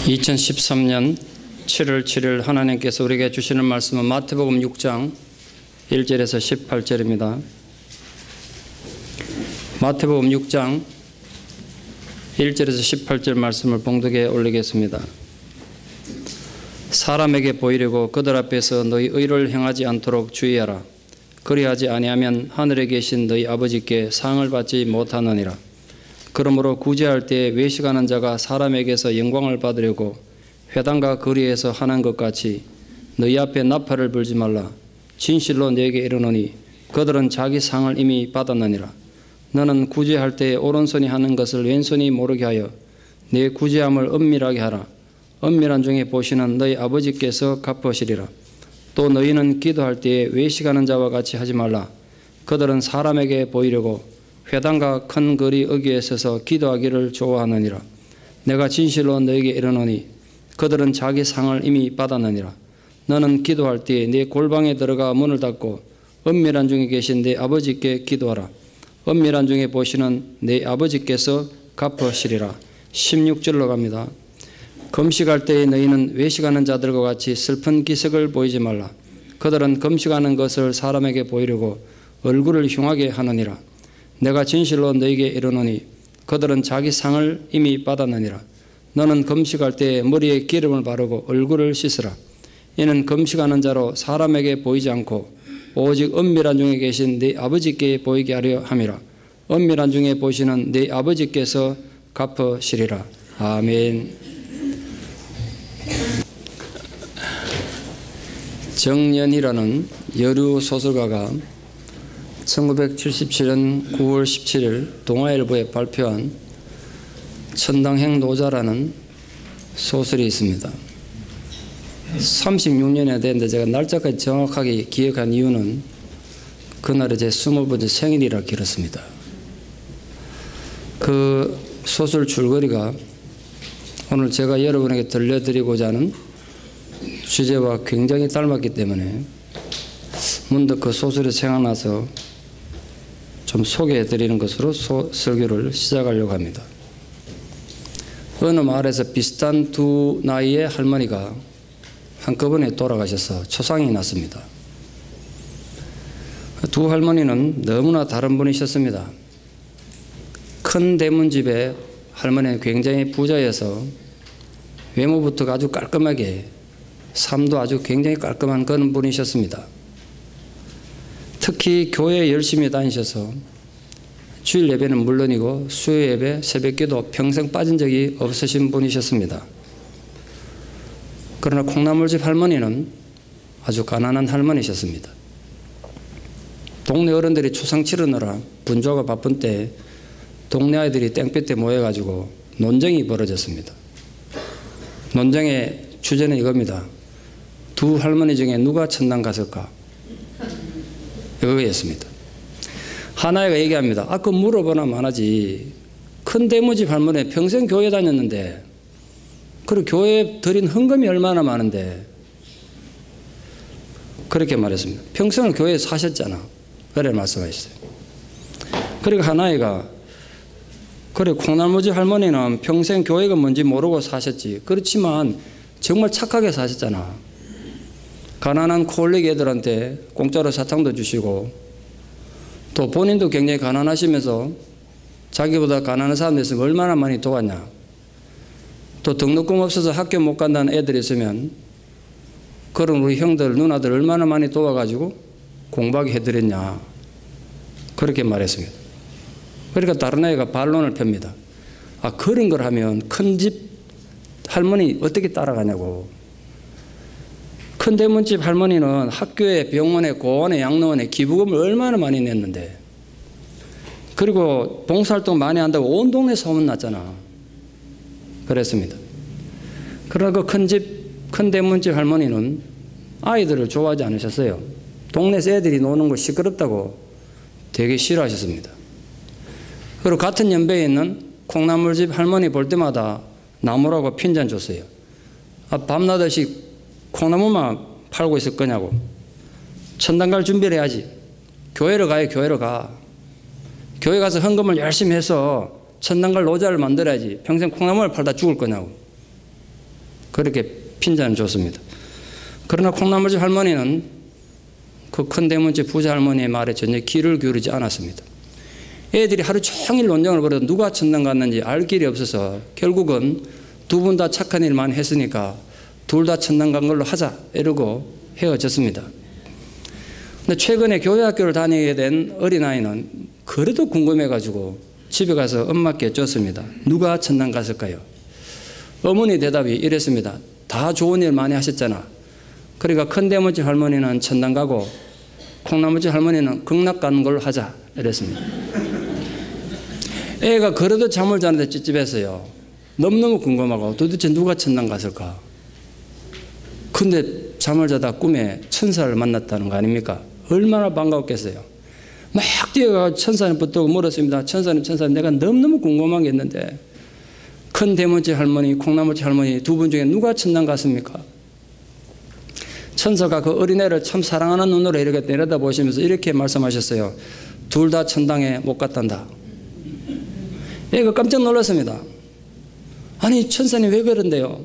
2013년 7월 7일 하나님께서 우리에게 주시는 말씀은 마태복음 6장 1절에서 18절입니다. 마태복음 6장 1절에서 18절 말씀을 봉독에 올리겠습니다. 사람에게 보이려고 그들 앞에서 너희 의를 행하지 않도록 주의하라. 그리하지 아니하면 하늘에 계신 너희 아버지께 상을 받지 못하느니라. 그러므로 구제할 때에 외식하는 자가 사람에게서 영광을 받으려고 회당과 거리에서 하는 것 같이 너희 앞에 나팔을 불지 말라. 진실로 너에게 이르노니 그들은 자기 상을 이미 받았느니라. 너는 구제할 때에 오른손이 하는 것을 왼손이 모르게 하여 내 구제함을 은밀하게 하라. 은밀한 중에 보시는 너희 아버지께서 갚으시리라. 또 너희는 기도할 때에 외식하는 자와 같이 하지 말라. 그들은 사람에게 보이려고 회당과 큰 거리 어귀에 서서 기도하기를 좋아하느니라. 내가 진실로 너에게 이르노니 그들은 자기 상을 이미 받았느니라. 너는 기도할 때에 네 골방에 들어가 문을 닫고 은밀한 중에 계신 네 아버지께 기도하라. 은밀한 중에 보시는 네 아버지께서 갚으시리라. 16절로 갑니다. 금식할 때에 너희는 외식하는 자들과 같이 슬픈 기색을 보이지 말라. 그들은 금식하는 것을 사람에게 보이려고 얼굴을 흉하게 하느니라. 내가 진실로 너에게 이르노니 그들은 자기 상을 이미 받았느니라. 너는 금식할 때에 머리에 기름을 바르고 얼굴을 씻으라. 이는 금식하는 자로 사람에게 보이지 않고 오직 은밀한 중에 계신 네 아버지께 보이게 하려 함이라. 은밀한 중에 보시는 네 아버지께서 갚으시리라. 아멘. 정연이라는 여류 소설가가 1977년 9월 17일 동아일보에 발표한 천당행 노자라는 소설이 있습니다. 36년이 됐는데 제가 날짜까지 정확하게 기억한 이유는 그날이 제 20번째 생일이라 길었습니다. 그 소설 줄거리가 오늘 제가 여러분에게 들려드리고자 하는 주제와 굉장히 닮았기 때문에 문득 그 소설이 생각나서 좀 소개해드리는 것으로 설교를 시작하려고 합니다. 어느 마을에서 비슷한 두 나이의 할머니가 한꺼번에 돌아가셔서 초상이 났습니다. 두 할머니는 너무나 다른 분이셨습니다. 큰 대문집에 할머니는 굉장히 부자여서 외모부터 아주 깔끔하게 삶도 아주 굉장히 깔끔한 그런 분이셨습니다. 특히 교회에 열심히 다니셔서 주일 예배는 물론이고 수요 예배, 새벽기도 평생 빠진 적이 없으신 분이셨습니다. 그러나 콩나물집 할머니는 아주 가난한 할머니셨습니다. 동네 어른들이 초상 치르느라 분주하고 바쁜 때 동네 아이들이 땡볕에 모여가지고 논쟁이 벌어졌습니다. 논쟁의 주제는 이겁니다. 두 할머니 중에 누가 천당 갔을까? 이거였습니다. 하나이가 얘기합니다. 그 물어보나 마나지. 큰 대무집 할머니 평생 교회 다녔는데 그리고 교회에 드린 헌금이 얼마나 많은데 그렇게 말했습니다. 평생을 교회에 사셨잖아. 그래 말씀하셨어요. 그리고 하나이가 그래 콩나물집 할머니는 평생 교회가 뭔지 모르고 사셨지. 그렇지만 정말 착하게 사셨잖아. 가난한 콜렉 애들한테 공짜로 사탕도 주시고 또 본인도 굉장히 가난하시면서 자기보다 가난한 사람들 있으면 얼마나 많이 도왔냐. 또 등록금 없어서 학교 못 간다는 애들이 있으면 그런 우리 형들 누나들 얼마나 많이 도와가지고 공부하게 해드렸냐. 그렇게 말했습니다. 그러니까 다른 아이가 반론을 펴니다. 그런 걸 하면 큰 집 할머니 어떻게 따라가냐고. 큰 대문집 할머니는 학교에 병원에 고원에 양로원에 기부금을 얼마나 많이 냈는데 그리고 봉사활동 많이 한다고 온 동네 소문났잖아. 그랬습니다. 그러나 그 큰 대문집 할머니는 아이들을 좋아하지 않으셨어요. 동네에서 애들이 노는 거 시끄럽다고 되게 싫어하셨습니다. 그리고 같은 연배에 있는 콩나물집 할머니 볼 때마다 나무라고 핀잔 줬어요. 밤낮없이 콩나물만 팔고 있을 거냐고. 천당 갈 준비를 해야지. 교회로 가요. 교회로 가. 교회 가서 헌금을 열심히 해서 천당 갈 노자를 만들어야지. 평생 콩나물을 팔다 죽을 거냐고. 그렇게 핀잔을 줬습니다. 그러나 콩나물집 할머니는 그 큰 대문집 부자 할머니의 말에 전혀 귀를 기울이지 않았습니다. 애들이 하루 종일 논쟁을 벌여도 누가 천당 갔는지 알 길이 없어서 결국은 두 분 다 착한 일만 했으니까 둘 다 천당 간 걸로 하자 이러고 헤어졌습니다. 근데 최근에 교회학교를 다니게 된 어린아이는 그래도 궁금해가지고 집에 가서 엄마께 여쭙습니다. 누가 천당 갔을까요? 어머니 대답이 이랬습니다. 다 좋은 일 많이 하셨잖아. 그러니까 큰 대문집 할머니는 천당 가고 콩나물집 할머니는 극락 가는 걸로 하자 이랬습니다. 애가 그래도 잠을 자는데 찝찝했어요. 너무너무 궁금하고 도대체 누가 천당 갔을까? 근데 잠을 자다 꿈에 천사를 만났다는 거 아닙니까? 얼마나 반가웠겠어요. 막 뛰어가 천사님 붙들고 물었습니다. 천사님 내가 너무너무 궁금한 게 있는데 큰 대문집 할머니 콩나물집 할머니 두 분 중에 누가 천당 갔습니까? 천사가 그 어린애를 참 사랑하는 눈으로 이렇게 내려다보시면서 이렇게 말씀하셨어요. 둘 다 천당에 못 갔단다. 애가 깜짝 놀랐습니다. 아니 천사님 왜 그런데요?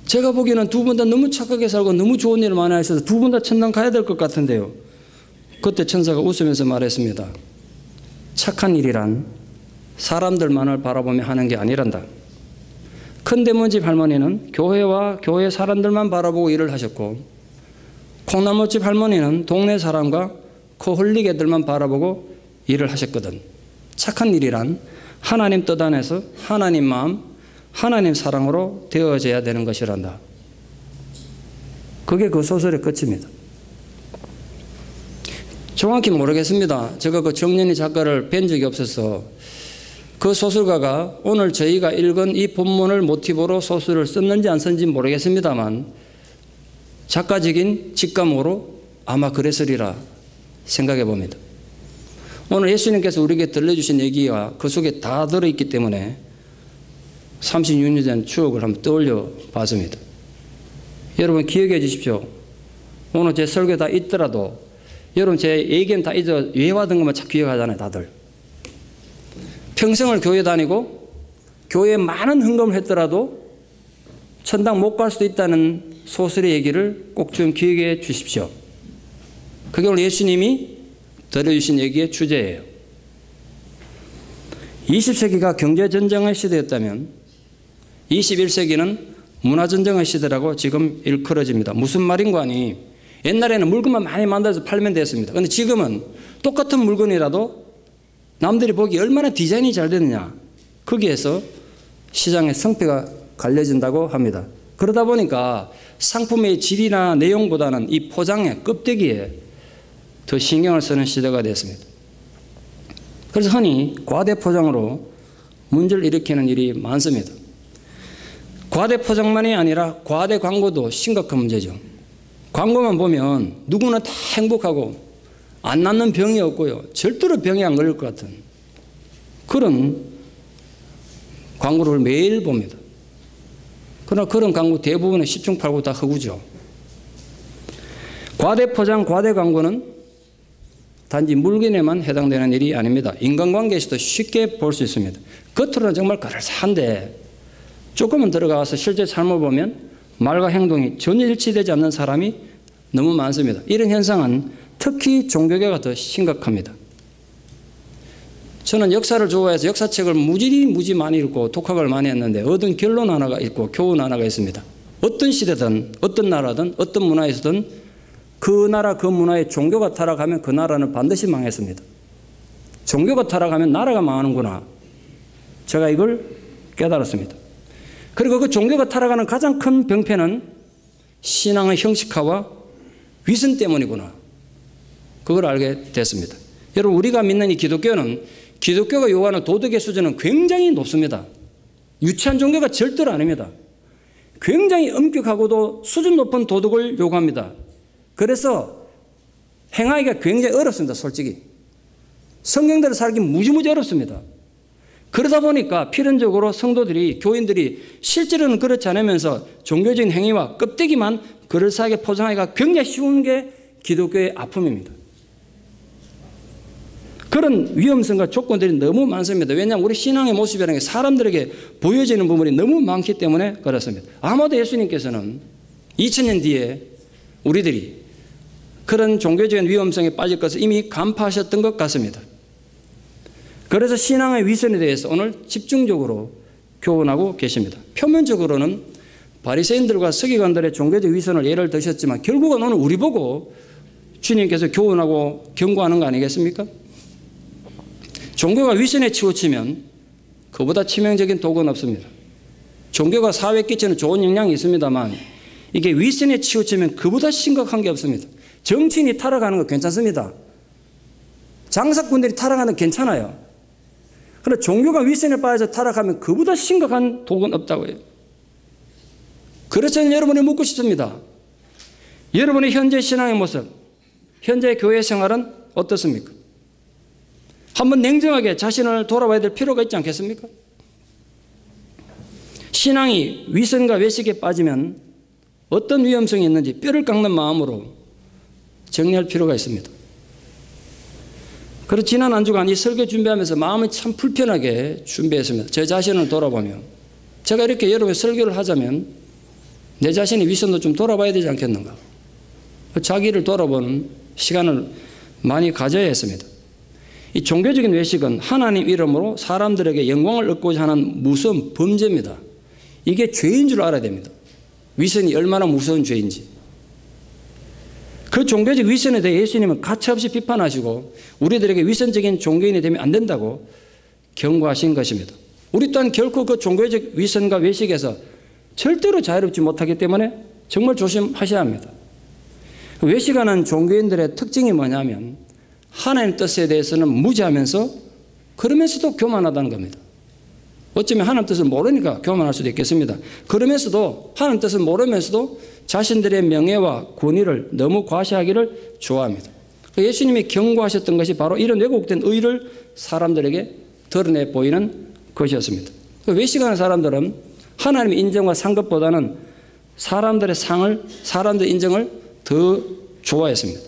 제가 보기에는 두 분 다 너무 착하게 살고 너무 좋은 일 많이 하셔서 두 분 다 천당 가야 될 것 같은데요. 그때 천사가 웃으면서 말했습니다. 착한 일이란 사람들만을 바라보며 하는 게 아니란다. 큰 대문집 할머니는 교회와 교회 사람들만 바라보고 일을 하셨고 콩나물집 할머니는 동네 사람과 그 홀리개들만 바라보고 일을 하셨거든. 착한 일이란 하나님 뜻 안에서 하나님 마음, 하나님 사랑으로 되어져야 되는 것이란다. 그게 그 소설의 끝입니다. 정확히 모르겠습니다. 제가 그 정연희 작가를 뵌 적이 없어서 그 소설가가 오늘 저희가 읽은 이 본문을 모티브로 소설을 썼는지 안 썼는지 모르겠습니다만 작가적인 직감으로 아마 그랬으리라 생각해 봅니다. 오늘 예수님께서 우리에게 들려주신 얘기가 그 속에 다 들어있기 때문에 36년 전 추억을 한번 떠올려 봤습니다. 여러분 기억해 주십시오. 오늘 제 설교 다 있더라도 여러분 제 얘기는 다 잊어 외화된 것만 참 기억하잖아요. 다들. 평생을 교회 다니고 교회에 많은 헌금을 했더라도 천당 못 갈 수도 있다는 소설의 얘기를 꼭 좀 기억해 주십시오. 그게 오늘 예수님이 들려주신 얘기의 주제예요. 20세기가 경제전쟁의 시대였다면 21세기는 문화전쟁의 시대라고 지금 일컬어집니다. 무슨 말인고 하니 옛날에는 물건만 많이 만들어서 팔면 됐습니다. 그런데 지금은 똑같은 물건이라도 남들이 보기 얼마나 디자인이 잘 되느냐 거기에서 시장의 성패가 갈려진다고 합니다. 그러다 보니까 상품의 질이나 내용보다는 이 포장의 껍데기에 더 신경을 쓰는 시대가 됐습니다. 그래서 흔히 과대 포장으로 문제를 일으키는 일이 많습니다. 과대 포장만이 아니라 과대 광고도 심각한 문제죠. 광고만 보면 누구나 다 행복하고 안 낫는 병이 없고요. 절대로 병이 안 걸릴 것 같은 그런 광고를 매일 봅니다. 그러나 그런 광고 대부분의 10중 8구 다 허구죠. 과대 포장, 과대 광고는 단지 물건에만 해당되는 일이 아닙니다. 인간관계에서도 쉽게 볼 수 있습니다. 겉으로는 정말 그럴싸한데 조금은 들어가서 실제 삶을 보면 말과 행동이 전혀 일치되지 않는 사람이 너무 많습니다. 이런 현상은 특히 종교계가 더 심각합니다. 저는 역사를 좋아해서 역사책을 무지 많이 읽고 독학을 많이 했는데 얻은 결론 하나가 있고 교훈 하나가 있습니다. 어떤 시대든 어떤 나라든 어떤 문화에서든 그 나라 그 문화의 종교가 타락하면 그 나라는 반드시 망했습니다. 종교가 타락하면 나라가 망하는구나. 제가 이걸 깨달았습니다. 그리고 그 종교가 타락하는 가장 큰 병폐는 신앙의 형식화와 위선 때문이구나. 그걸 알게 됐습니다. 여러분 우리가 믿는 이 기독교는 기독교가 요구하는 도덕의 수준은 굉장히 높습니다. 유치한 종교가 절대로 아닙니다. 굉장히 엄격하고도 수준 높은 도덕을 요구합니다. 그래서 행하기가 굉장히 어렵습니다. 솔직히. 성경대로 살기 무지무지 어렵습니다. 그러다 보니까 필연적으로 성도들이 교인들이 실제로는 그렇지 않으면서 종교적인 행위와 껍데기만 그럴싸하게 포장하기가 굉장히 쉬운 게 기독교의 아픔입니다. 그 그런 위험성과 조건들이 너무 많습니다. 왜냐하면 우리 신앙의 모습이라는 게 사람들에게 보여지는 부분이 너무 많기 때문에 그렇습니다. 아마도 예수님께서는 2000년 뒤에 우리들이 그런 종교적인 위험성에 빠질 것을 이미 간파하셨던 것 같습니다. 그래서 신앙의 위선에 대해서 오늘 집중적으로 교훈하고 계십니다. 표면적으로는 바리새인들과 서기관들의 종교적 위선을 예를 드셨지만 결국은 오늘 우리 보고 주님께서 교훈하고 경고하는 거 아니겠습니까? 종교가 위선에 치우치면 그보다 치명적인 독은 없습니다. 종교가 사회에 끼치는 좋은 영향이 있습니다만 이게 위선에 치우치면 그보다 심각한 게 없습니다. 정치인이 타락하는 거 괜찮습니다. 장사꾼들이 타락하는 거 괜찮아요. 그런데 종교가 위선에 빠져서 타락하면 그보다 심각한 독은 없다고요. 그래서 저는 여러분이 묻고 싶습니다. 여러분의 현재 신앙의 모습, 현재 교회 생활은 어떻습니까? 한번 냉정하게 자신을 돌아봐야 될 필요가 있지 않겠습니까? 신앙이 위선과 외식에 빠지면 어떤 위험성이 있는지 뼈를 깎는 마음으로 정리할 필요가 있습니다. 그래서 지난 한 주간 이 설교 준비하면서 마음이 참 불편하게 준비했습니다. 제 자신을 돌아보며 제가 이렇게 여러분의 설교를 하자면 내 자신의 위선도 좀 돌아봐야 되지 않겠는가. 자기를 돌아보는 시간을 많이 가져야 했습니다. 이 종교적인 외식은 하나님 이름으로 사람들에게 영광을 얻고자 하는 무서운 범죄입니다. 이게 죄인 줄 알아야 됩니다. 위선이 얼마나 무서운 죄인지. 그 종교적 위선에 대해 예수님은 가차없이 비판하시고 우리들에게 위선적인 종교인이 되면 안 된다고 경고하신 것입니다. 우리 또한 결코 그 종교적 위선과 외식에서 절대로 자유롭지 못하기 때문에 정말 조심하셔야 합니다. 외식하는 종교인들의 특징이 뭐냐면 하나님 뜻에 대해서는 무지하면서 그러면서도 교만하다는 겁니다. 어쩌면 하나님 뜻을 모르니까 교만할 수도 있겠습니다. 그러면서도 하나님 뜻을 모르면서도 자신들의 명예와 권위를 너무 과시하기를 좋아합니다. 예수님이 경고하셨던 것이 바로 이런 왜곡된 의를 사람들에게 드러내 보이는 것이었습니다. 외식하는 사람들은 하나님의 인정과 산 것보다는 사람들의 상을, 사람들의 인정을 더 좋아했습니다.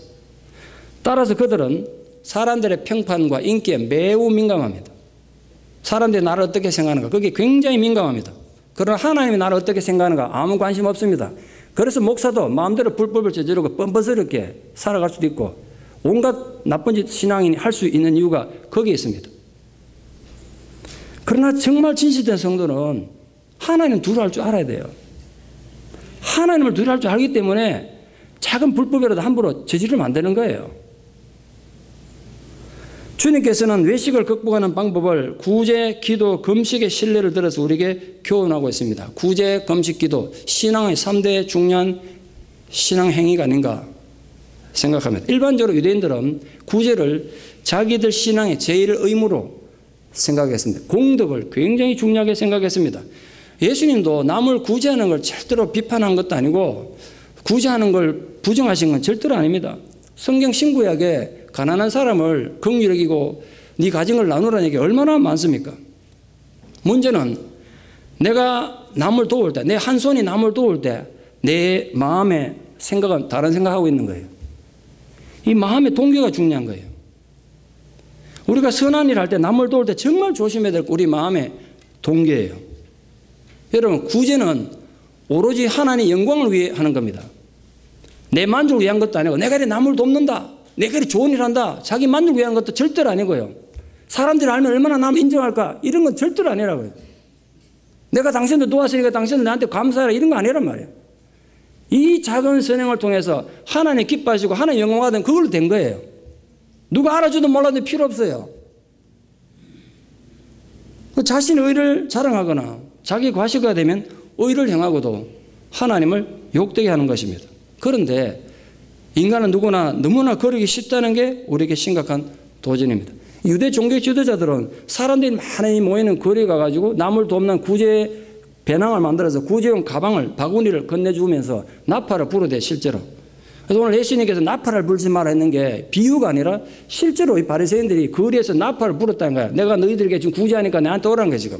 따라서 그들은 사람들의 평판과 인기에 매우 민감합니다. 사람들이 나를 어떻게 생각하는가 거기에 굉장히 민감합니다. 그러나 하나님이 나를 어떻게 생각하는가 아무 관심 없습니다. 그래서 목사도 마음대로 불법을 저지르고 뻔뻔스럽게 살아갈 수도 있고 온갖 나쁜 짓 신앙인이 할 수 있는 이유가 거기에 있습니다. 그러나 정말 진실된 성도는 하나님 두려워할 줄 알아야 돼요. 하나님을 두려워할 줄 알기 때문에 작은 불법이라도 함부로 저지르면 안 되는 거예요. 주님께서는 외식을 극복하는 방법을 구제, 기도, 금식의 신뢰를 들어서 우리에게 교훈하고 있습니다. 구제, 금식, 기도, 신앙의 3대 중요한 신앙 행위가 아닌가 생각합니다. 일반적으로 유대인들은 구제를 자기들 신앙의 제일 의무로 생각했습니다. 공덕을 굉장히 중요하게 생각했습니다. 예수님도 남을 구제하는 걸 절대로 비판한 것도 아니고 구제하는 걸 부정하신 건 절대로 아닙니다. 성경 신구약에 가난한 사람을 긍휼히 여기고 네 가진 걸 나누라는 얘기 얼마나 많습니까? 문제는 내가 남을 도울 때, 내 한 손이 남을 도울 때 내 마음의 생각은 다른 생각하고 있는 거예요. 이 마음의 동기가 중요한 거예요. 우리가 선한 일 할 때 남을 도울 때 정말 조심해야 될 우리 마음의 동기예요. 여러분 구제는 오로지 하나님의 영광을 위해 하는 겁니다. 내 만족을 위한 것도 아니고 내가 이렇게 남을 돕는다. 내가 이렇게 좋은 일 한다. 자기 만족을 위한 것도 절대로 아니고요. 사람들이 알면 얼마나 남을 인정할까. 이런 건 절대로 아니라고요. 내가 당신도 도왔으니까 당신은 나한테 감사하라. 이런 거 아니란 말이에요. 이 작은 선행을 통해서 하나님 기뻐하시고 하나님 영광받은 그걸로 된 거예요. 누가 알아주든 몰라도 필요 없어요. 자신의 의를 자랑하거나 자기 과시가 되면 의를 행하고도 하나님을 욕되게 하는 것입니다. 그런데 인간은 누구나 너무나 그러기 쉽다는 게 우리에게 심각한 도전입니다. 유대 종교 지도자들은 사람들이 많이 모이는 거리에 가가지고 남을 돕는 구제 배낭을 만들어서 구제용 가방을 바구니를 건네주면서 나팔을 부르대 실제로. 그래서 오늘 예수님께서 나팔을 불지 마라 했는 게 비유가 아니라 실제로 이 바리새인들이 거리에서 나팔을 불었다는 거야. 내가 너희들에게 지금 구제하니까 내한테 오라는 거야 지금.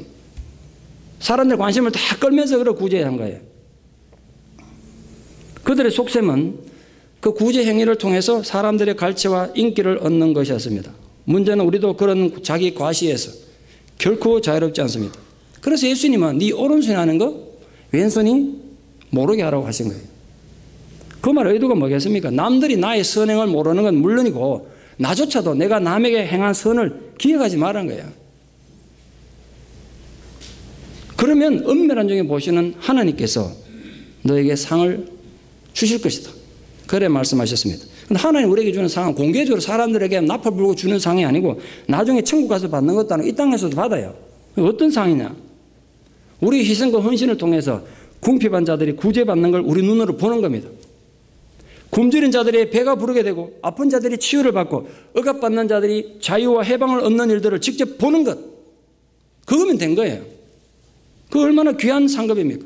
사람들 관심을 다 끌면서 그런 구제한 거예요. 그들의 속셈은 그 구제 행위를 통해서 사람들의 갈채와 인기를 얻는 것이었습니다. 문제는 우리도 그런 자기 과시에서 결코 자유롭지 않습니다. 그래서 예수님은 네 오른손이 하는 거 왼손이 모르게 하라고 하신 거예요. 그 말 의도가 뭐겠습니까? 남들이 나의 선행을 모르는 건 물론이고 나조차도 내가 남에게 행한 선을 기억하지 말라는 거예요. 그러면 은밀한 중에 보시는 하나님께서 너에게 상을 주실 것이다. 그래 말씀하셨습니다. 근데 하나님 우리에게 주는 상은 공개적으로 사람들에게 나팔 불고 주는 상이 아니고 나중에 천국 가서 받는 것도 아니고 이 땅에서도 받아요. 어떤 상이냐? 우리 희생과 헌신을 통해서 궁핍한 자들이 구제받는 걸 우리 눈으로 보는 겁니다. 굶주린 자들의 배가 부르게 되고 아픈 자들이 치유를 받고 억압받는 자들이 자유와 해방을 얻는 일들을 직접 보는 것. 그거면 된 거예요. 그 얼마나 귀한 상급입니까?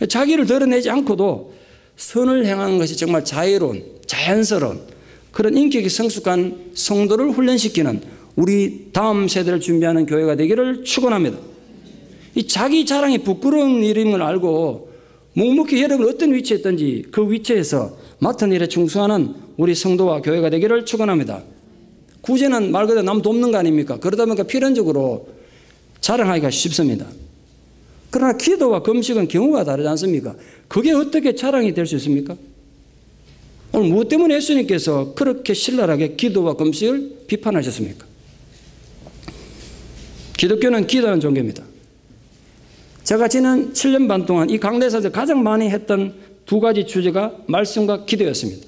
자기를 드러내지 않고도 선을 행하는 것이 정말 자유로운, 자연스러운 그런 인격이 성숙한 성도를 훈련시키는 우리 다음 세대를 준비하는 교회가 되기를 축원합니다. 이 자기 자랑이 부끄러운 일인 걸 알고 묵묵히 여러분 어떤 위치에 있든지 그 위치에서 맡은 일에 충성하는 우리 성도와 교회가 되기를 축원합니다. 구제는 말 그대로 남 돕는 거 아닙니까? 그러다 보니까 필연적으로 자랑하기가 쉽습니다. 그러나 기도와 금식은 경우가 다르지 않습니까? 그게 어떻게 자랑이 될 수 있습니까? 오늘 무엇 때문에 예수님께서 그렇게 신랄하게 기도와 금식을 비판하셨습니까? 기독교는 기도하는 종교입니다. 제가 지난 7년 반 동안 이 강대에서 가장 많이 했던 두 가지 주제가 말씀과 기도였습니다.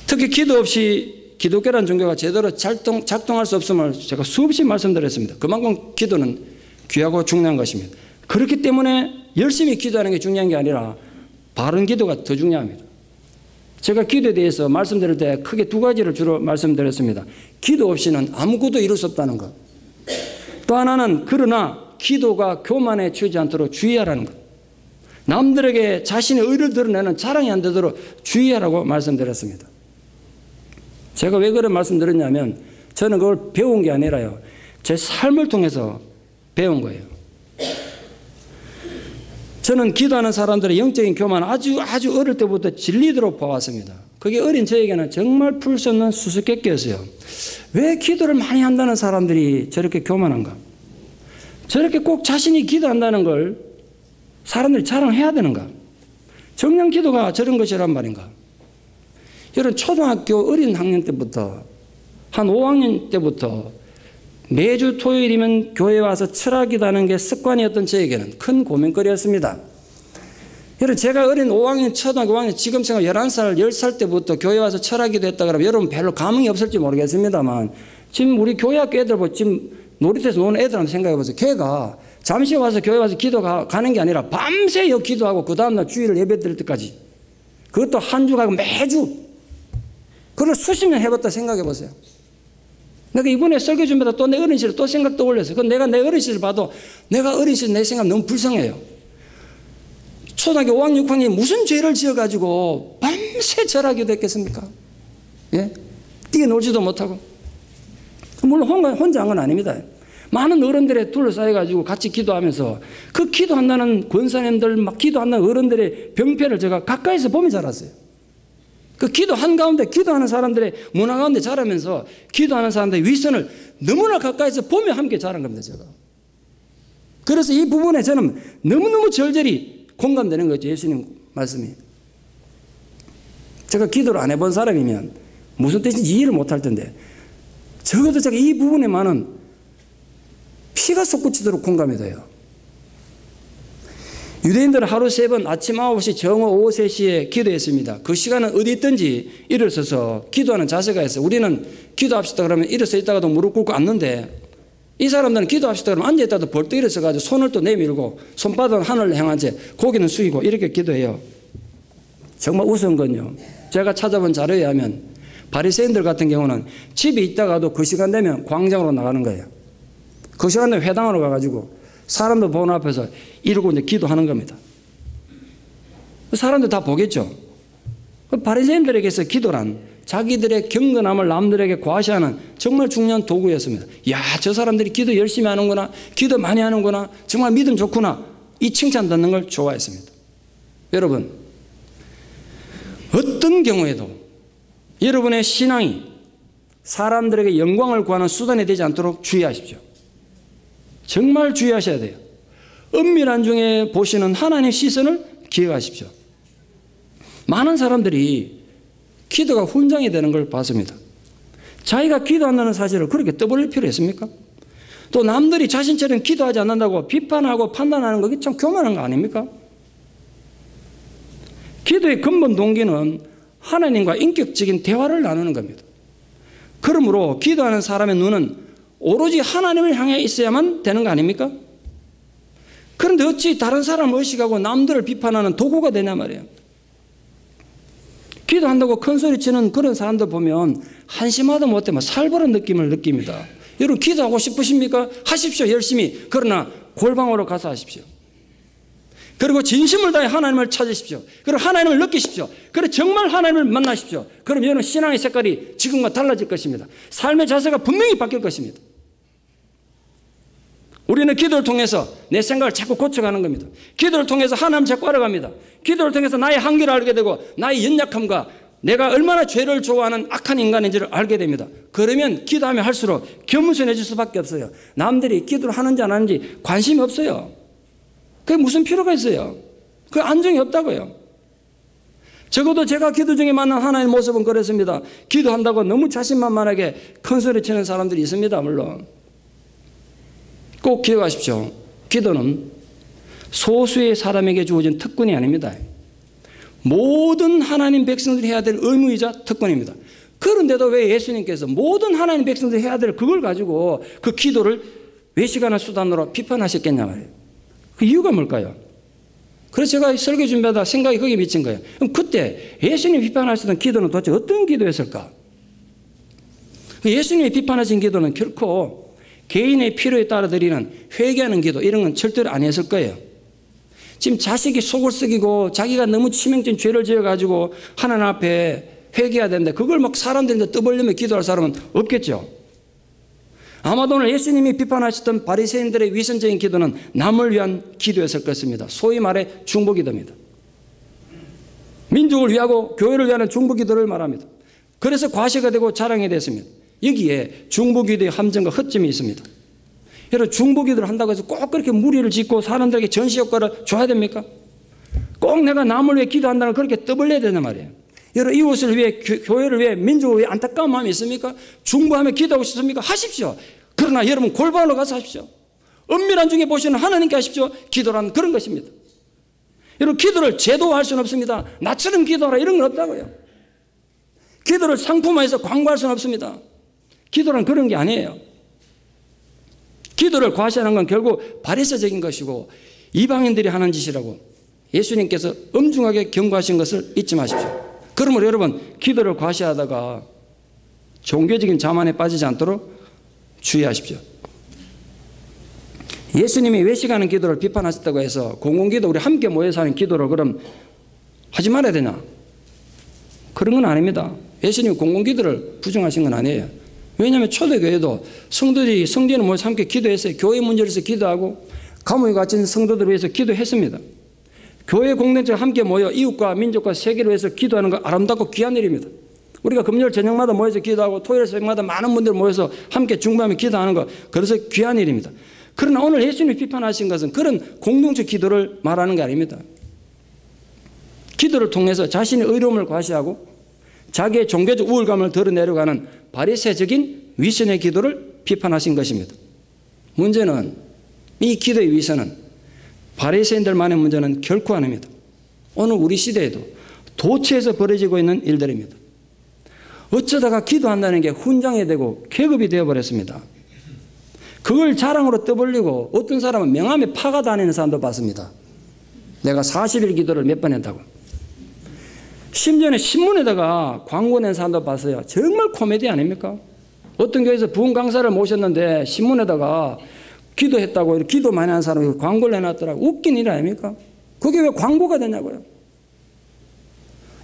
특히 기도 없이 기독교라는 종교가 제대로 작동할 수 없음을 제가 수없이 말씀드렸습니다. 그만큼 기도는 귀하고 중요한 것입니다. 그렇기 때문에 열심히 기도하는 게 중요한 게 아니라 바른 기도가 더 중요합니다. 제가 기도에 대해서 말씀드릴 때 크게 두 가지를 주로 말씀드렸습니다. 기도 없이는 아무것도 이룰 수 없다는 것. 또 하나는 그러나 기도가 교만에 치우지 않도록 주의하라는 것. 남들에게 자신의 의를 드러내는 자랑이 안 되도록 주의하라고 말씀드렸습니다. 제가 왜 그런 말씀드렸냐면 저는 그걸 배운 게 아니라요. 제 삶을 통해서 배운 거예요. 저는 기도하는 사람들의 영적인 교만을 아주 어릴 때부터 진리대로 봐왔습니다. 그게 어린 저에게는 정말 풀 수 없는 수수께끼였어요. 왜 기도를 많이 한다는 사람들이 저렇게 교만한가? 저렇게 꼭 자신이 기도한다는 걸 사람들이 자랑해야 되는가? 정녕 기도가 저런 것이란 말인가? 여러분 초등학교 어린 학년 때부터 한 5학년 때부터 매주 토요일이면 교회에 와서 철학기도하는 게 습관이었던 저에게는 큰 고민거리였습니다. 여러분 제가 어린 5학년, 초등학교 5학년, 지금 제가 11살, 10살 때부터 교회에 와서 철학기도 했다 그러면 여러분 별로 감흥이 없을지 모르겠습니다만 지금 우리 교회학교 애들 지금 놀이터에서 노는 애들 한번 생각해 보세요. 걔가 잠시 와서 교회 와서 가는 게 아니라 밤새 기도하고 그 다음날 주일을 예배 드릴 때까지 그것도 한 주 가고 매주 그걸 수십 년 해봤다 생각해 보세요. 내가 이번에 설교 준비하다 또 내 어린 시절 또 생각 떠올렸어요. 그럼 내가 내 어린 시절 봐도 내가 어린 시절 내 생각 너무 불쌍해요. 초등학교 5학년, 6학년이 무슨 죄를 지어가지고 밤새 절하기도 했겠습니까? 예? 뛰어놀지도 못하고. 물론 혼자 한 건 아닙니다. 많은 어른들에 둘러싸여가지고 같이 기도하면서 그 기도한다는 권사님들, 막 기도한다는 어른들의 병폐를 제가 가까이서 보며 자랐어요. 그 기도 한가운데 기도하는 사람들의 문화 가운데 자라면서 기도하는 사람들의 위선을 너무나 가까이서 보며 함께 자란 겁니다, 제가. 그래서 이 부분에 저는 너무너무 절절히 공감되는 거죠, 예수님 말씀이. 제가 기도를 안 해본 사람이면 무슨 뜻인지 이해를 못할 텐데 적어도 제가 이 부분에만은 피가 솟구치도록 공감이 돼요. 유대인들은 하루 3번 아침 9시, 정오 오후 3시에 기도했습니다. 그 시간은 어디 있든지 일어서서 기도하는 자세가 있어요. 우리는 기도합시다 그러면 일어서 있다가도 무릎 꿇고 앉는데 이 사람들은 기도합시다 그러면 앉아있다가도 벌떡 일어서가지고 손을 또 내밀고 손바닥은 하늘을 향한 채 고개는 숙이고 이렇게 기도해요. 정말 우스운 건요. 제가 찾아본 자료에 의하면 바리새인들 같은 경우는 집에 있다가도 그 시간 되면 광장으로 나가는 거예요. 그 시간 되면 회당으로 가가지고 사람들 보는 앞에서 이러고 이제 기도하는 겁니다. 사람들 다 보겠죠. 바리새인들에게서 기도란 자기들의 경건함을 남들에게 과시하는 정말 중요한 도구였습니다. 야, 저 사람들이 기도 열심히 하는구나, 기도 많이 하는구나, 정말 믿음 좋구나, 이 칭찬 듣는 걸 좋아했습니다. 여러분, 어떤 경우에도 여러분의 신앙이 사람들에게 영광을 구하는 수단이 되지 않도록 주의하십시오. 정말 주의하셔야 돼요. 은밀한 중에 보시는 하나님의 시선을 기억하십시오. 많은 사람들이 기도가 훈장이 되는 걸 봤습니다. 자기가 기도한다는 사실을 그렇게 떠벌릴 필요 있습니까? 또 남들이 자신처럼 기도하지 않는다고 비판하고 판단하는 것이 참 교만한 거 아닙니까? 기도의 근본 동기는 하나님과 인격적인 대화를 나누는 겁니다. 그러므로 기도하는 사람의 눈은 오로지 하나님을 향해 있어야만 되는 거 아닙니까? 그런데 어찌 다른 사람을 의식하고 남들을 비판하는 도구가 되냐 말이에요. 기도한다고 큰 소리치는 그런 사람들 보면 한심하다 못해 살벌한 느낌을 느낍니다. 여러분 기도하고 싶으십니까? 하십시오. 열심히. 그러나 골방으로 가서 하십시오. 그리고 진심을 다해 하나님을 찾으십시오. 그리고 하나님을 느끼십시오. 그리고 정말 하나님을 만나십시오. 그럼 여러분 신앙의 색깔이 지금과 달라질 것입니다. 삶의 자세가 분명히 바뀔 것입니다. 우리는 기도를 통해서 내 생각을 자꾸 고쳐가는 겁니다. 기도를 통해서 하나님 자꾸 알아갑니다. 기도를 통해서 나의 한계를 알게 되고 나의 연약함과 내가 얼마나 죄를 좋아하는 악한 인간인지를 알게 됩니다. 그러면 기도하면 할수록 겸손해질 수밖에 없어요. 남들이 기도를 하는지 안 하는지 관심이 없어요. 그게 무슨 필요가 있어요? 그 안정이 없다고요. 적어도 제가 기도 중에 만난 하나님의 모습은 그랬습니다. 기도한다고 너무 자신만만하게 큰 소리 치는 사람들이 있습니다. 물론 꼭 기억하십시오. 기도는 소수의 사람에게 주어진 특권이 아닙니다. 모든 하나님 백성들이 해야 될 의무이자 특권입니다. 그런데도 왜 예수님께서 모든 하나님 백성들이 해야 될 그걸 가지고 그 기도를 외식하는 수단으로 비판하셨겠냐 말이에요. 그 이유가 뭘까요? 그래서 제가 설교 준비하다 생각이 거기에 미친 거예요. 그럼 그때 예수님이 비판하시던 기도는 도대체 어떤 기도였을까? 예수님이 비판하신 기도는 결코 개인의 필요에 따라 드리는 회개하는 기도 이런 건 절대로 아니었을 거예요. 지금 자식이 속을 썩이고 자기가 너무 치명적인 죄를 지어가지고 하나님 앞에 회개해야 되는데 그걸 막 사람들한테 떠벌리며 기도할 사람은 없겠죠. 아마도 오늘 예수님이 비판하셨던 바리새인들의 위선적인 기도는 남을 위한 기도였을 것입니다. 소위 말해 중보기도입니다. 민족을 위하고 교회를 위하는 중보기도를 말합니다. 그래서 과시가 되고 자랑이 됐습니다. 여기에 중보기도의 함정과 허점이 있습니다. 여러분 중보기도를 한다고 해서 꼭 그렇게 무리를 짓고 사람들에게 전시효과를 줘야 됩니까? 꼭 내가 남을 위해 기도한다는 그렇게 떠벌려야 되는 말이에요. 여러분 이웃을 위해 교회를 위해 민족을 위해 안타까운 마음이 있습니까? 중보하며 기도하고 싶습니까? 하십시오. 그러나 여러분 골방으로 가서 하십시오. 은밀한 중에 보시는 하나님께 하십시오. 기도란 그런 것입니다. 여러분 기도를 제도화할 수는 없습니다. 나처럼 기도하라 이런 건 없다고요. 기도를 상품화해서 광고할 수는 없습니다. 기도란 그런 게 아니에요. 기도를 과시하는 건 결국 바리새적인 것이고 이방인들이 하는 짓이라고 예수님께서 엄중하게 경고하신 것을 잊지 마십시오. 그러므로 여러분 기도를 과시하다가 종교적인 자만에 빠지지 않도록 주의하십시오. 예수님이 외식하는 기도를 비판하셨다고 해서 공공기도 우리 함께 모여서 하는 기도를 그럼 하지 말아야 되냐? 그런 건 아닙니다. 예수님이 공공기도를 부정하신 건 아니에요. 왜냐하면 초대교회도 성도들이 성전에 모여서 함께 기도했어요. 교회 문제를 위해서 기도하고 감옥에 갇힌 성도들을 위해서 기도했습니다. 교회 공동체가 함께 모여 이웃과 민족과 세계를 위해서 기도하는 거 아름답고 귀한 일입니다. 우리가 금요일 저녁마다 모여서 기도하고 토요일 새벽마다 많은 분들 모여서 함께 중보하며 기도하는 거 그래서 귀한 일입니다. 그러나 오늘 예수님이 비판하신 것은 그런 공동체 기도를 말하는 게 아닙니다. 기도를 통해서 자신의 의로움을 과시하고 자기의 종교적 우월감을 드러내려가는 바리새적인 위선의 기도를 비판하신 것입니다. 문제는 이 기도의 위선은 바리새인들만의 문제는 결코 아닙니다. 오늘 우리 시대에도 도처에서 벌어지고 있는 일들입니다. 어쩌다가 기도한다는 게 훈장이 되고 계급이 되어버렸습니다. 그걸 자랑으로 떠벌리고 어떤 사람은 명함에 파가 다니는 사람도 봤습니다. 내가 40일 기도를 몇 번 했다고. 심지어는 신문에다가 광고 낸 사람도 봤어요. 정말 코미디 아닙니까? 어떤 교회에서 부흥 강사를 모셨는데 신문에다가 기도했다고 기도 많이 하는 사람이 광고를 내놨더라고. 웃긴 일 아닙니까? 그게 왜 광고가 되냐고요.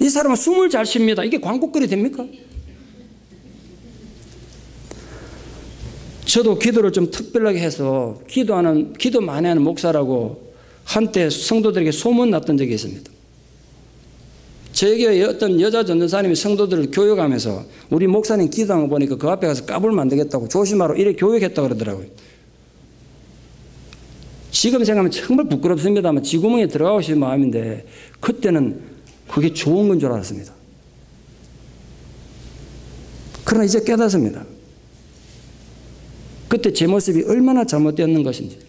이 사람은 숨을 잘 쉽니다. 이게 광고거리 됩니까? 저도 기도를 좀 특별하게 해서 기도 많이 하는 목사라고 한때 성도들에게 소문났던 적이 있습니다. 저에게 어떤 여자 전도사님이 성도들을 교육하면서 우리 목사님 기도하는 거 보니까 그 앞에 가서 까불면 안 되겠다고 조심하라 이래 교육했다고 그러더라고요. 지금 생각하면 정말 부끄럽습니다만 쥐구멍에 들어가고 싶은 마음인데 그때는 그게 좋은 건 줄 알았습니다. 그러나 이제 깨닫습니다. 그때 제 모습이 얼마나 잘못되었는 것인지.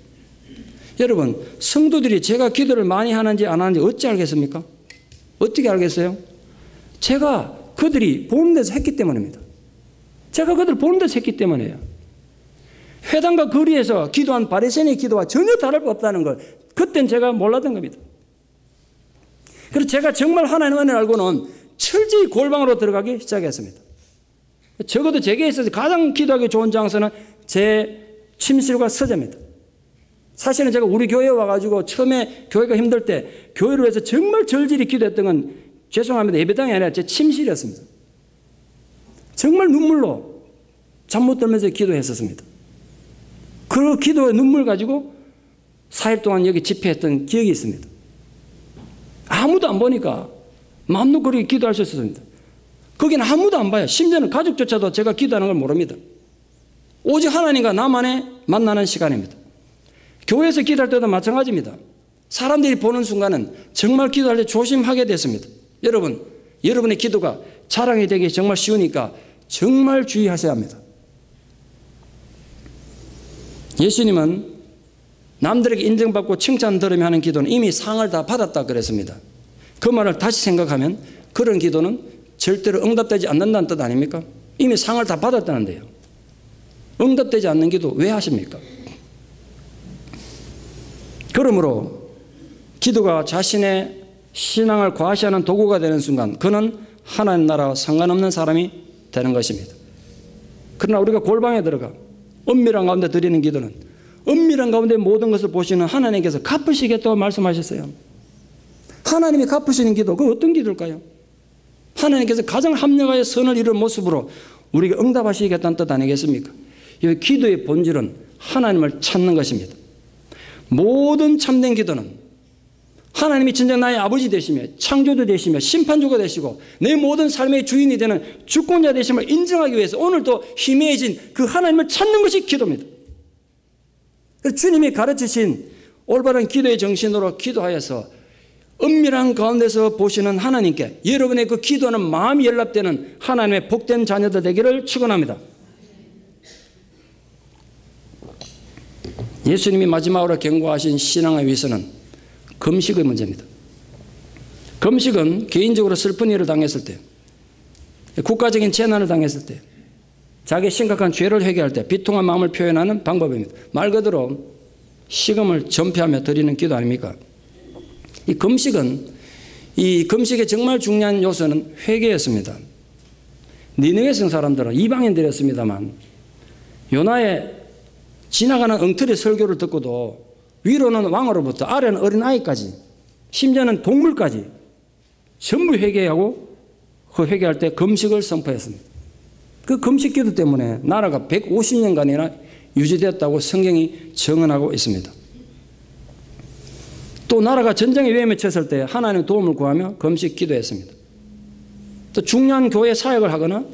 여러분, 성도들이 제가 기도를 많이 하는지 안 하는지 어찌 알겠습니까? 어떻게 알겠어요? 제가 그들이 보는 데서 했기 때문입니다. 제가 그들을 보는 데서 했기 때문이에요. 회당과 거리에서 기도한 바리새인의 기도와 전혀 다를 바 없다는 걸 그땐 제가 몰랐던 겁니다. 그래서 제가 정말 하나님의 은혜를 알고는 철저히 골방으로 들어가기 시작했습니다. 적어도 제게 있어서 가장 기도하기 좋은 장소는 제 침실과 서재입니다. 사실은 제가 우리 교회에 와가지고 처음에 교회가 힘들 때 교회를 위해서 정말 절실히 기도했던 건 죄송합니다. 예배당이 아니라 제 침실이었습니다. 정말 눈물로 잠 못 들면서 기도했었습니다. 그 기도의 눈물 가지고 4일 동안 여기 집회했던 기억이 있습니다. 아무도 안 보니까 마음도 그렇게 기도할 수 있었습니다. 거기는 아무도 안 봐요. 심지어는 가족조차도 제가 기도하는 걸 모릅니다. 오직 하나님과 나만의 만나는 시간입니다. 교회에서 기도할 때도 마찬가지입니다. 사람들이 보는 순간은 정말 기도할 때 조심하게 됐습니다. 여러분, 여러분의 기도가 자랑이 되기 정말 쉬우니까 정말 주의하셔야 합니다. 예수님은 남들에게 인정받고 칭찬 들으며 하는 기도는 이미 상을 다 받았다 그랬습니다. 그 말을 다시 생각하면 그런 기도는 절대로 응답되지 않는다는 뜻 아닙니까? 이미 상을 다 받았다는데요. 응답되지 않는 기도 왜 하십니까? 그러므로 기도가 자신의 신앙을 과시하는 도구가 되는 순간 그는 하나님 나라와 상관없는 사람이 되는 것입니다. 그러나 우리가 골방에 들어가 은밀한 가운데 드리는 기도는 은밀한 가운데 모든 것을 보시는 하나님께서 갚으시겠다고 말씀하셨어요. 하나님이 갚으시는 기도, 그 어떤 기도일까요? 하나님께서 가장 합력하여 선을 이룬 모습으로 우리에게 응답하시겠다는 뜻 아니겠습니까? 이 기도의 본질은 하나님을 찾는 것입니다. 모든 참된 기도는 하나님이 진정 나의 아버지 되시며 창조주 되시며 심판주가 되시고 내 모든 삶의 주인이 되는 주권자 되심을 인정하기 위해서 오늘도 희미해진 그 하나님을 찾는 것이 기도입니다. 주님이 가르치신 올바른 기도의 정신으로 기도하여서 은밀한 가운데서 보시는 하나님께 여러분의 그 기도는 마음이 연락되는 하나님의 복된 자녀들 되기를 축원합니다. 예수님이 마지막으로 경고하신 신앙의 위선은 금식의 문제입니다. 금식은 개인적으로 슬픈 일을 당했을 때, 국가적인 재난을 당했을 때, 자기의 심각한 죄를 회개할 때 비통한 마음을 표현하는 방법입니다. 말 그대로 식음을 전폐하며 드리는 기도 아닙니까? 이 금식의 정말 중요한 요소는 회개였습니다. 니느웨 성 사람들은 이방인들이었습니다만 요나의 지나가는 엉터리 설교를 듣고도 위로는 왕으로부터 아래는 어린아이까지 심지어는 동물까지 전부 회개하고 그 회개할 때 금식을 선포했습니다. 그 금식 기도 때문에 나라가 150년간이나 유지되었다고 성경이 증언하고 있습니다. 또 나라가 전쟁의 위험에 처했을 때 하나님의 도움을 구하며 금식 기도했습니다. 또 중요한 교회 사역을 하거나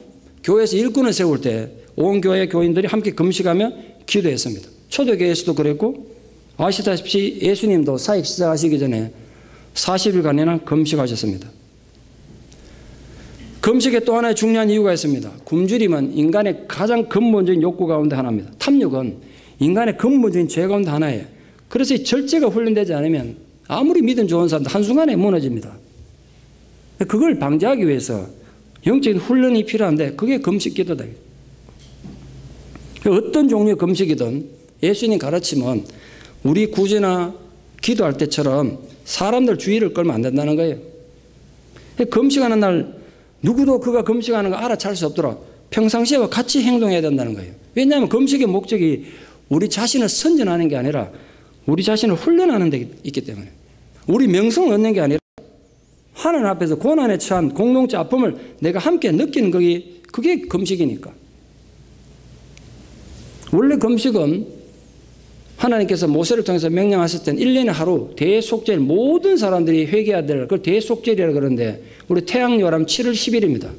교회에서 일꾼을 세울 때 온 교회 교인들이 함께 금식하며 기도했습니다. 초대교회에서도 그랬고 아시다시피 예수님도 사역 시작하시기 전에 40일간이나 금식하셨습니다. 금식에 또 하나의 중요한 이유가 있습니다. 굶주림은 인간의 가장 근본적인 욕구 가운데 하나입니다. 탐욕은 인간의 근본적인 죄 가운데 하나예요. 그래서 이 절제가 훈련되지 않으면 아무리 믿음 좋은 사람도 한순간에 무너집니다. 그걸 방지하기 위해서 영적인 훈련이 필요한데 그게 금식 기도다. 어떤 종류의 금식이든 예수님 가르치면 우리 구제나 기도할 때처럼 사람들 주의를 끌면 안 된다는 거예요. 금식하는 날 누구도 그가 금식하는 거 알아챌 수 없도록 평상시와 같이 행동해야 된다는 거예요. 왜냐하면 금식의 목적이 우리 자신을 선전하는 게 아니라 우리 자신을 훈련하는 데 있기 때문에 우리 명성을 얻는 게 아니라 하나님 앞에서 고난에 처한 공동체 아픔을 내가 함께 느끼는 그게 금식이니까. 원래 금식은 하나님께서 모세를 통해서 명령하실 때는 1년에 하루 대속죄일 모든 사람들이 회개해야 될 그걸 대속죄일이라고 그러는데 우리 태양요람 7월 10일입니다.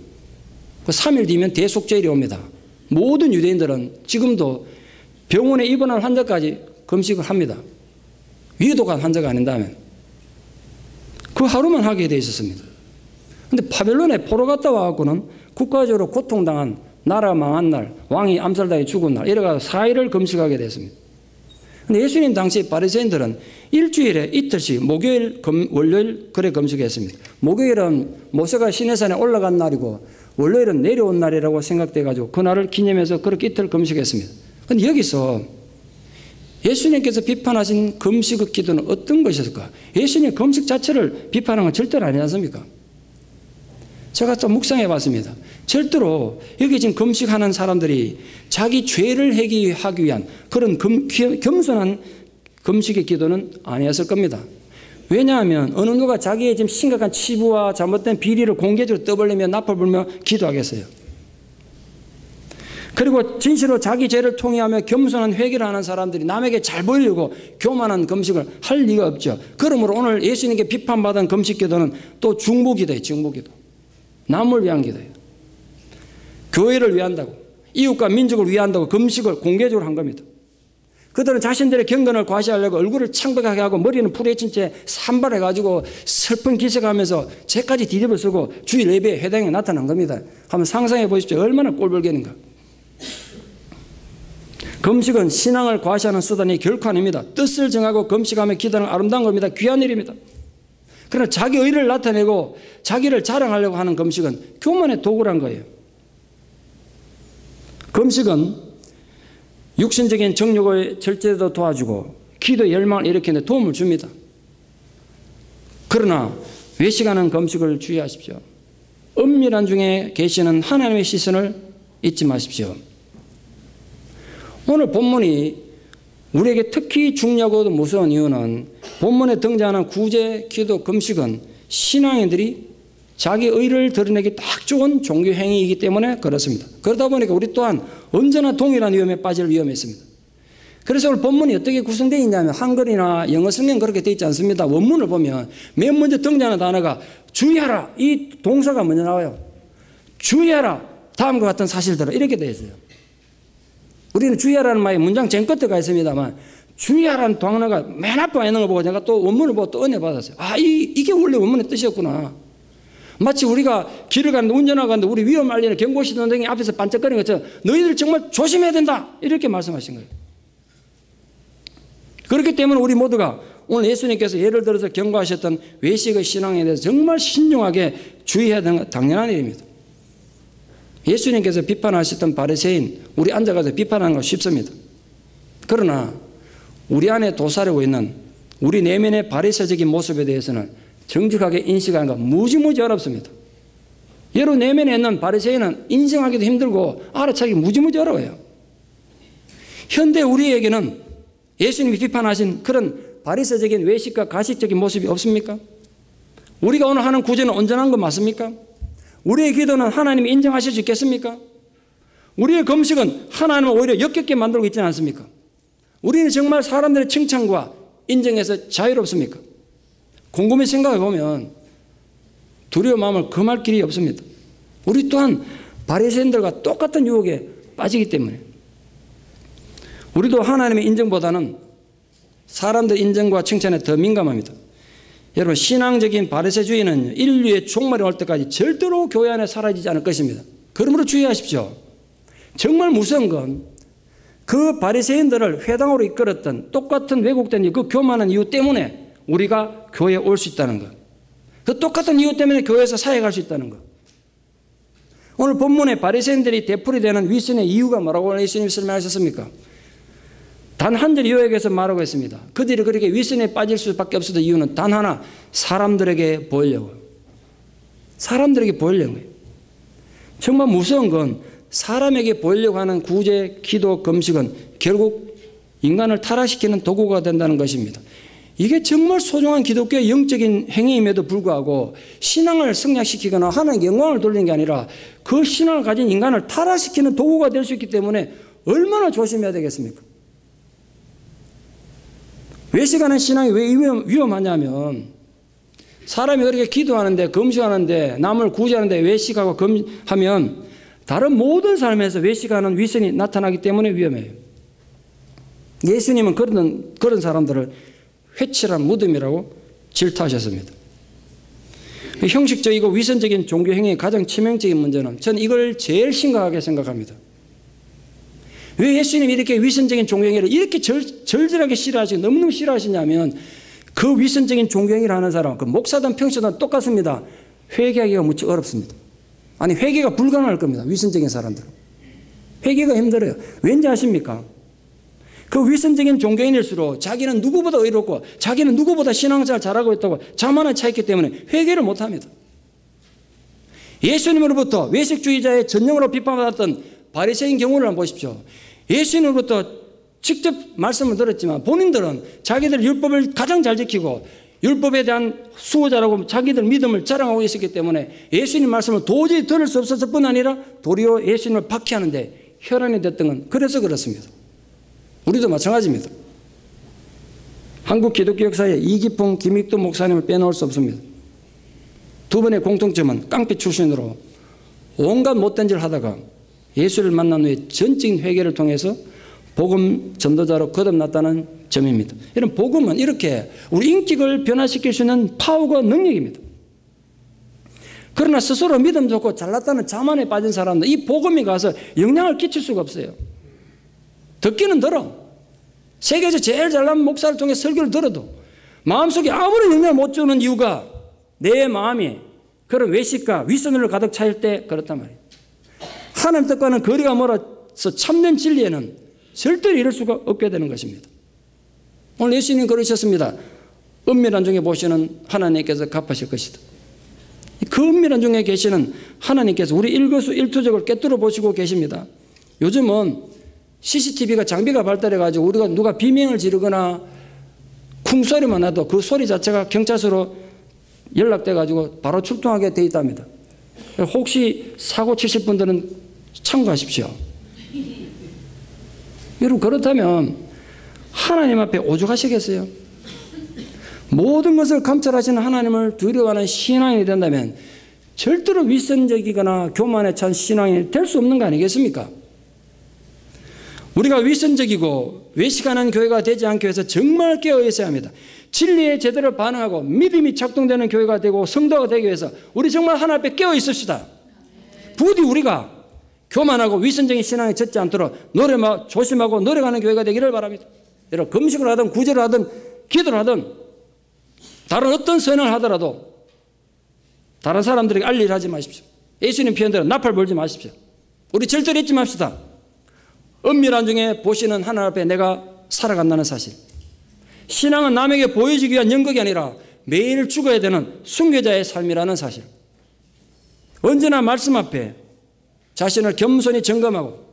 그 3일 뒤면 대속죄일이 옵니다. 모든 유대인들은 지금도 병원에 입원한 환자까지 금식을 합니다. 위도가 환자가 아닌다면 그 하루만 하게 돼 있었습니다. 그런데 바벨론에 포로 갔다 와갖고는 국가적으로 고통당한 나라 망한 날, 왕이 암살당해 죽은 날 이래가지고 4일을 금식하게 됐습니다. 근데 예수님 당시 바리새인들은 일주일에 이틀씩 목요일, 월요일 그래 금식했습니다. 목요일은 모세가 시내산에 올라간 날이고 월요일은 내려온 날이라고 생각돼가지고 그날을 기념해서 그렇게 이틀 금식했습니다. 그런데 여기서 예수님께서 비판하신 금식의 기도는 어떤 것이었을까? 예수님 금식 자체를 비판한 건 절대로 아니지 않습니까? 제가 또 묵상해 봤습니다. 절대로 여기 지금 금식하는 사람들이 자기 죄를 해결하기 위한 그런 겸손한 금식의 기도는 아니었을 겁니다. 왜냐하면 어느 누가 자기의 지금 심각한 치부와 잘못된 비리를 공개적으로 떠벌리며 나팔 불며 기도하겠어요. 그리고 진실로 자기 죄를 통회하며 겸손한 회개를 하는 사람들이 남에게 잘 보이려고 교만한 금식을 할 리가 없죠. 그러므로 오늘 예수님께 비판받은 금식 기도는 또 중보기도예요. 중보기도. 남을 위한 기도예요. 교회를 위한다고 이웃과 민족을 위한다고 금식을 공개적으로 한 겁니다. 그들은 자신들의 경건을 과시하려고 얼굴을 창백하게 하고 머리는 풀에 친 채 산발해가지고 슬픈 기색하면서 죄까지 뒤집어 쓰고 주일 예배에 회당에 나타난 겁니다. 한번 상상해 보십시오. 얼마나 꼴불견인가. 금식은 신앙을 과시하는 수단이 결코 아닙니다. 뜻을 정하고 금식하며 기도하는 아름다운 겁니다. 귀한 일입니다. 그러나 자기 의를 나타내고 자기를 자랑하려고 하는 금식은 교만의 도구란 거예요. 금식은 육신적인 정욕의 절제도 도와주고 기도의 열망을 일으키는 데 도움을 줍니다. 그러나 외식하는 금식을 주의하십시오. 은밀한 중에 계시는 하나님의 시선을 잊지 마십시오. 오늘 본문이 우리에게 특히 중요하고 무서운 이유는 본문에 등장하는 구제, 기도, 금식은 신앙인들이 자기 의를 드러내기 딱 좋은 종교 행위이기 때문에 그렇습니다. 그러다 보니까 우리 또한 언제나 동일한 위험에 빠질 위험이 있습니다. 그래서 오늘 본문이 어떻게 구성되어 있냐면 한글이나 영어 성경 그렇게 되어 있지 않습니다. 원문을 보면 맨 먼저 등장하는 단어가 주의하라. 이 동사가 먼저 나와요. 주의하라. 다음과 같은 사실들은 이렇게 되어 있어요. 우리는 주의하라는 말이 문장 전 끝에 가 있습니다만 주의하라는 단어가 맨 앞에 있는 걸 보고 제가 또 원문을 보고 또 은혜 받았어요. 아, 이게 원래 원문의 뜻이었구나. 마치 우리가 길을 가는데 운전하고 가는데 우리 위험 알리는 경고신호등이 앞에서 반짝거리는 것처럼 너희들 정말 조심해야 된다. 이렇게 말씀하신 거예요. 그렇기 때문에 우리 모두가 오늘 예수님께서 예를 들어서 경고하셨던 외식의 신앙에 대해서 정말 신중하게 주의해야 되는 건 당연한 일입니다. 예수님께서 비판하셨던 바리새인 우리 앉아가서 비판하는 건 쉽습니다. 그러나 우리 안에 도사리고 있는 우리 내면의 바리새적인 모습에 대해서는 정직하게 인식하는 건 무지무지 어렵습니다. 여러분 내면에 있는 바리새인은 인정하기도 힘들고 알아차기 무지무지 어려워요. 현대 우리에게는 예수님이 비판하신 그런 바리새적인 외식과 가식적인 모습이 없습니까? 우리가 오늘 하는 구제는 온전한 거 맞습니까? 우리의 기도는 하나님이 인정하실 수 있겠습니까? 우리의 금식은 하나님을 오히려 역겹게 만들고 있지는 않습니까? 우리는 정말 사람들의 칭찬과 인정에서 자유롭습니까? 곰곰이 생각해 보면 두려운 마음을 금할 길이 없습니다. 우리 또한 바리새인들과 똑같은 유혹에 빠지기 때문에 우리도 하나님의 인정보다는 사람들 인정과 칭찬에 더 민감합니다. 여러분 신앙적인 바리새주의는 인류의 종말이 올 때까지 절대로 교회 안에 사라지지 않을 것입니다. 그러므로 주의하십시오. 정말 무서운 건 그 바리새인들을 회당으로 이끌었던 똑같은 왜곡된 그 교만한 이유 때문에 우리가 교회에 올 수 있다는 것. 그 똑같은 이유 때문에 교회에서 사역할 수 있다는 것. 오늘 본문에 바리새인들이 되풀이 되는 위선의 이유가 뭐라고 예수님이 설명하셨습니까? 단 한 절 요약해서 말하고 있습니다. 그들이 그렇게 위선에 빠질 수밖에 없었던 이유는 단 하나, 사람들에게 보이려고. 사람들에게 보이려는 거예요. 정말 무서운 건 사람에게 보이려고 하는 구제, 기도, 금식은 결국 인간을 타락시키는 도구가 된다는 것입니다. 이게 정말 소중한 기독교의 영적인 행위임에도 불구하고 신앙을 성약시키거나 하나님께 영광을 돌리는 게 아니라 그 신앙을 가진 인간을 타락시키는 도구가 될 수 있기 때문에 얼마나 조심해야 되겠습니까? 외식하는 신앙이 왜 위험하냐면 사람이 그렇게 기도하는데 금식하는데 남을 구제하는데 외식하고 하면 다른 모든 삶에서 외식하는 위선이 나타나기 때문에 위험해요. 예수님은 그런 사람들을 회칠한 무덤이라고 질타하셨습니다. 형식적이고 위선적인 종교 행위의 가장 치명적인 문제는 저는 이걸 제일 심각하게 생각합니다. 왜 예수님이 이렇게 위선적인 종교 행위를 이렇게 절절하게 싫어하시고 너무너무 싫어하시냐면 그 위선적인 종교 행위를 하는 사람, 그 목사든 평시든 똑같습니다. 회개하기가 무척 어렵습니다. 아니 회개가 불가능할 겁니다. 위선적인 사람들은. 회개가 힘들어요. 왠지 아십니까? 그 위선적인 종교인일수록 자기는 누구보다 의롭고 자기는 누구보다 신앙생활 잘하고 있다고 자만한 차있기 때문에 회개를 못합니다. 예수님으로부터 외식주의자의 전형으로 비판받았던 바리새인 경우를 한번 보십시오. 예수님으로부터 직접 말씀을 들었지만 본인들은 자기들 율법을 가장 잘 지키고 율법에 대한 수호자라고 자기들 믿음을 자랑하고 있었기 때문에 예수님 말씀을 도저히 들을 수 없었을 뿐 아니라 도리어 예수님을 박해하는데 혈안이 됐던 건 그래서 그렇습니다. 우리도 마찬가지입니다. 한국 기독교 역사에 이기풍, 김익도 목사님을 빼놓을 수 없습니다. 두 분의 공통점은 깡패 출신으로 온갖 못된 짓을 하다가 예수를 만난 후에 전적인 회개를 통해서 복음 전도자로 거듭났다는 점입니다. 이런 복음은 이렇게 우리 인격을 변화시킬 수 있는 파워가 능력입니다. 그러나 스스로 믿음 좋고 잘났다는 자만에 빠진 사람들 이 복음이 가서 영향을 끼칠 수가 없어요. 듣기는 들어. 세계에서 제일 잘난 목사를 통해 설교를 들어도 마음속에 아무런 영향을 못 주는 이유가 내 마음이 그런 외식과 위선으로 가득 차일 때 그렇단 말이에요. 하나님 뜻과는 거리가 멀어서 참된 진리에는 절대로 이럴 수가 없게 되는 것입니다. 오늘 예수님 그러셨습니다. 은밀한 중에 보시는 하나님께서 갚으실 것이다. 그 은밀한 중에 계시는 하나님께서 우리 일거수일투족을 꿰뚫어 보시고 계십니다. 요즘은 CCTV가 장비가 발달해가지고 우리가 누가 비명을 지르거나 쿵소리만 나도 그 소리 자체가 경찰서로 연락돼가지고 바로 출동하게 돼 있답니다. 혹시 사고 치실 분들은 참고하십시오. 여러분 그렇다면 하나님 앞에 오죽하시겠어요? 모든 것을 감찰하시는 하나님을 두려워하는 신앙인이 된다면 절대로 위선적이거나 교만에 찬 신앙인이 될 수 없는 거 아니겠습니까? 우리가 위선적이고 외식하는 교회가 되지 않기 위해서 정말 깨어 있어야 합니다. 진리에 제대로 반응하고 믿음이 작동되는 교회가 되고 성도가 되기 위해서 우리 정말 하나님 앞에 깨어 있읍시다. 부디 우리가 교만하고 위선적인 신앙에 젖지 않도록 조심하고 노력하는 교회가 되기를 바랍니다. 여러분 금식을 하든 구제를 하든 기도를 하든 다른 어떤 선을 하더라도 다른 사람들에게 알리를 하지 마십시오. 예수님 표현대로 나팔 불지 마십시오. 우리 절대로 잊지 맙시다. 은밀한 중에 보시는 하나님 앞에 내가 살아간다는 사실. 신앙은 남에게 보여지기 위한 연극이 아니라 매일 죽어야 되는 순교자의 삶이라는 사실. 언제나 말씀 앞에 자신을 겸손히 점검하고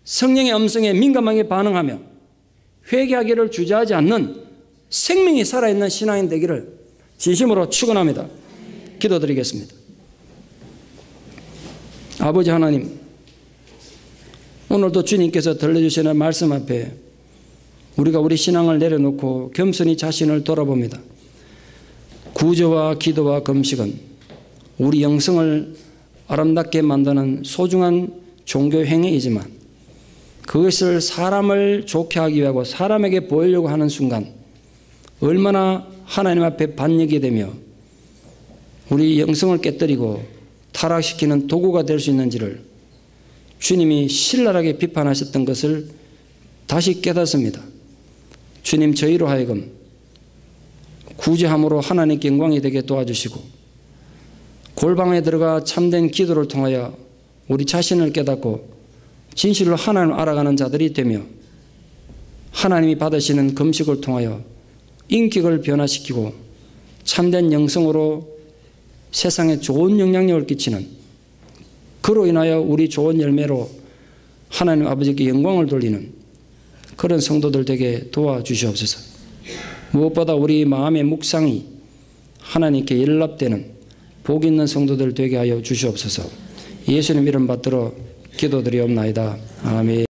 성령의 음성에 민감하게 반응하며 회개하기를 주저하지 않는 생명이 살아있는 신앙인 되기를 진심으로 축원합니다. 기도드리겠습니다. 아버지 하나님, 오늘도 주님께서 들려주시는 말씀 앞에 우리가 우리 신앙을 내려놓고 겸손히 자신을 돌아봅니다. 구제와 기도와 금식은 우리 영성을 아름답게 만드는 소중한 종교 행위이지만 그것을 사람을 좋게 하기 위하고 사람에게 보이려고 하는 순간 얼마나 하나님 앞에 반역이 되며 우리 영성을 깨뜨리고 타락시키는 도구가 될 수 있는지를 주님이 신랄하게 비판하셨던 것을 다시 깨닫습니다. 주님 저희로 하여금 구제함으로 하나님께 영광이 되게 도와주시고 골방에 들어가 참된 기도를 통하여 우리 자신을 깨닫고 진실로 하나님을 알아가는 자들이 되며 하나님이 받으시는 금식을 통하여 인격을 변화시키고 참된 영성으로 세상에 좋은 영향력을 끼치는 그로 인하여 우리 좋은 열매로 하나님 아버지께 영광을 돌리는 그런 성도들 되게 도와주시옵소서. 무엇보다 우리 마음의 묵상이 하나님께 연락되는 복 있는 성도들 되게 하여 주시옵소서. 예수님 이름 받들어 기도드리옵나이다. 아멘.